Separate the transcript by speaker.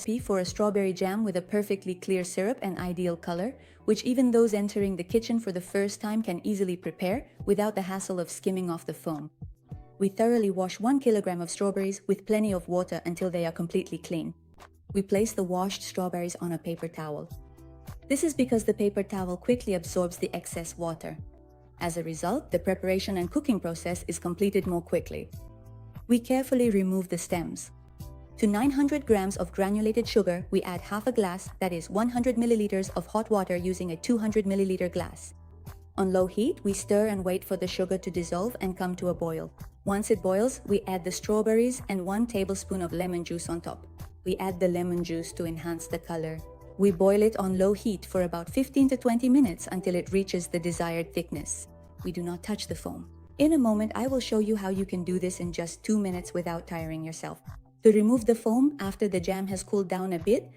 Speaker 1: recipe for a strawberry jam with a perfectly clear syrup and ideal color, which even those entering the kitchen for the first time can easily prepare without the hassle of skimming off the foam. We thoroughly wash 1 kilogram of strawberries with plenty of water until they are completely clean. We place the washed strawberries on a paper towel. This is because the paper towel quickly absorbs the excess water. As a result, the preparation and cooking process is completed more quickly. We carefully remove the stems. To 900 grams of granulated sugar, we add half a glass, that is 100 milliliters of hot water using a 200 milliliter glass. On low heat, we stir and wait for the sugar to dissolve and come to a boil. Once it boils, we add the strawberries and 1 tablespoon of lemon juice on top. We add the lemon juice to enhance the color. We boil it on low heat for about 15 to 20 minutes until it reaches the desired thickness. We do not touch the foam. In a moment, I will show you how you can do this in just 2 minutes without tiring yourself. To remove the foam after the jam has cooled down a bit,